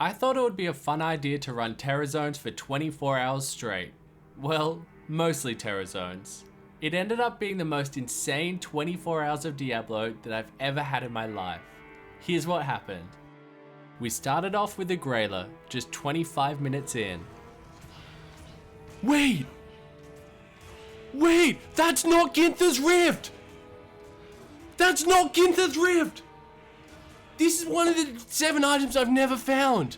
I thought it would be a fun idea to run Terror Zones for 24 hours straight. Well, mostly Terror Zones. It ended up being the most insane 24 hours of Diablo that I've ever had in my life. Here's what happened. We started off with a Grayler, just 25 minutes in. Wait! Wait! That's not Ginther's Rift! That's not Ginther's Rift! This is one of the 7 items I've never found!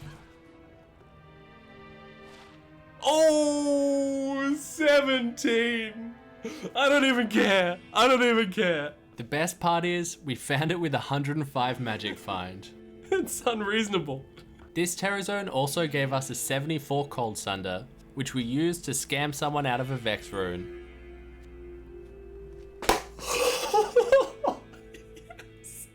Oh, 17! I don't even care. I don't even care. The best part is, we found it with 105 magic find. It's unreasonable. This Terror Zone also gave us a 74 Cold Sunder, which we used to scam someone out of a Vex rune. Yes.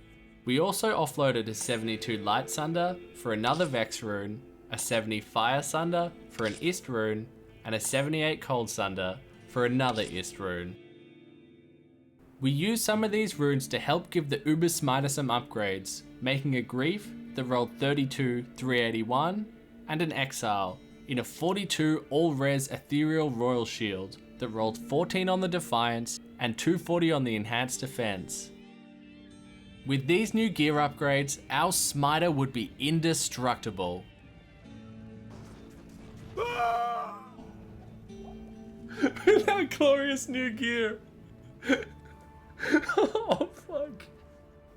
We also offloaded a 72 Light Sunder for another Vex rune, a 70 Fire Sunder for an Ist rune, and a 78 Cold Sunder for another Ist rune. We used some of these runes to help give the Uber Smiter some upgrades, making a Grief that rolled 32 381 and an Exile in a 42 all-res Ethereal Royal Shield that rolled 14 on the Defiance and 240 on the Enhanced Defense. With these new gear upgrades, our Smiter would be indestructible. With that glorious new gear. Oh fuck.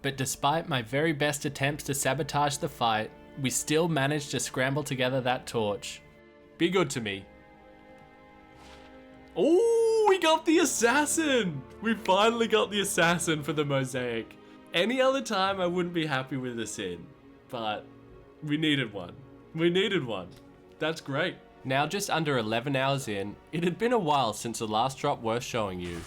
But despite my very best attempts to sabotage the fight, we still managed to scramble together that torch. Be good to me. Oh, we got the assassin! We finally got the assassin for the mosaic. Any other time I wouldn't be happy with the Sin, but we needed one. We needed one. That's great. Now just under 11 hours in, it had been a while since the last drop worth showing you.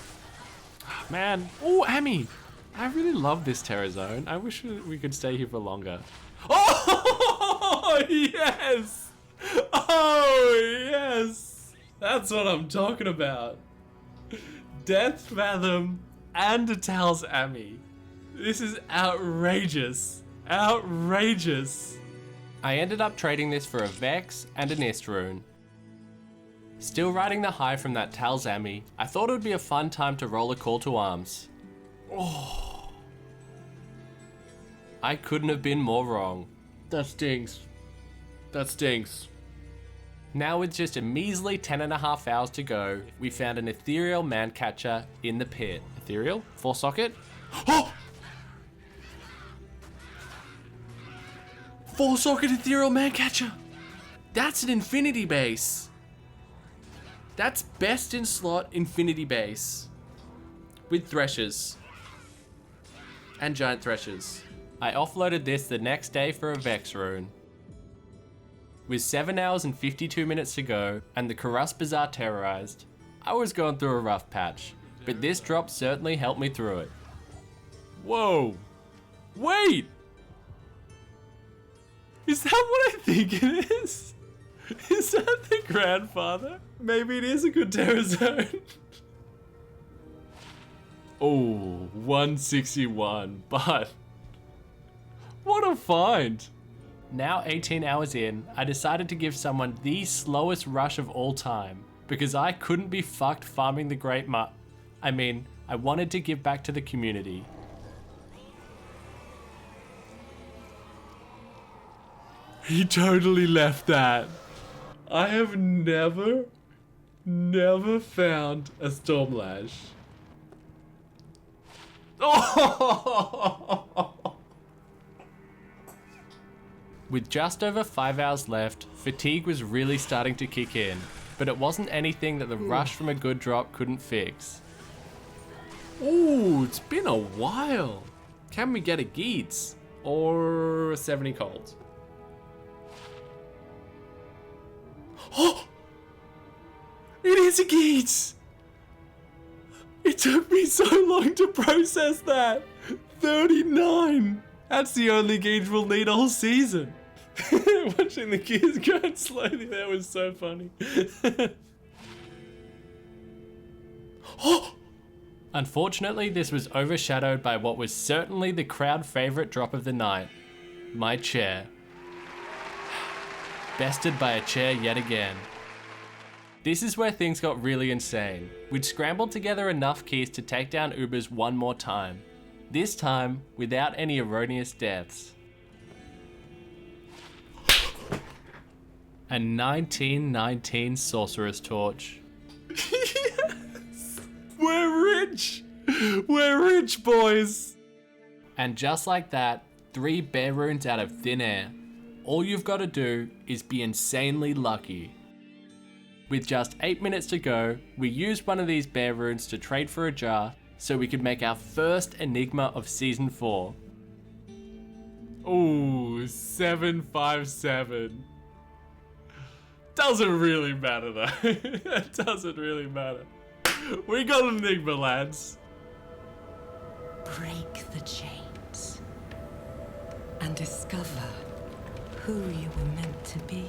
Man, oh, Amy! I really love this Terror Zone. I wish we could stay here for longer. Oh, yes! Oh, yes! That's what I'm talking about. Death Fathom and a Tal's Amy. This is outrageous. Outrageous. I ended up trading this for a Vex and an Ist rune. Still riding the high from that Tal's Amy, I thought it would be a fun time to roll a call to arms. Oh. I couldn't have been more wrong. That stings. That stinks. Now with just a measly 10.5 hours to go, we found an Ethereal Mancatcher in the pit. Ethereal? 4 socket? Oh! 4 socket Ethereal Mancatcher! That's an Infinity Base! That's best in slot Infinity Base. With Threshers. And Giant Threshers. I offloaded this the next day for a Vex rune. With 7 hours and 52 minutes to go, and the Karus Bazaar terrorized, I was going through a rough patch, but this drop certainly helped me through it. Whoa! Wait! Is that what I think it is? Is that the grandfather? Maybe it is a good Terror Zone. Oh, 161, but what a find. Now 18 hours in, I decided to give someone the slowest rush of all time because I couldn't be fucked farming the Great I wanted to give back to the community. He totally left that. I have never found a Stormlash. Oh! With just over 5 hours left, fatigue was really starting to kick in, but it wasn't anything that the rush from a good drop couldn't fix. Ooh, it's been a while. Can we get a Geats? Or a 70 Cold? Oh! It is a Geats! It took me so long to process that! 39! That's the only gauge we'll need all season. Watching the gears go slowly there was so funny. Oh! Unfortunately, this was overshadowed by what was certainly the crowd favorite drop of the night. My chair. bested by a chair yet again. This is where things got really insane. We'd scrambled together enough keys to take down Ubers one more time. This time, without any erroneous deaths. A 1919 sorcerer's torch. Yes! We're rich! We're rich, boys! And just like that, 3 bear runes out of thin air. All you've got to do is be insanely lucky. With just 8 minutes to go, we used one of these bear runes to trade for a jar so we could make our first enigma of season 4. Ooh, 757. Doesn't really matter though. It doesn't really matter. We got an enigma, lads. Break the chains and discover who you were meant to be.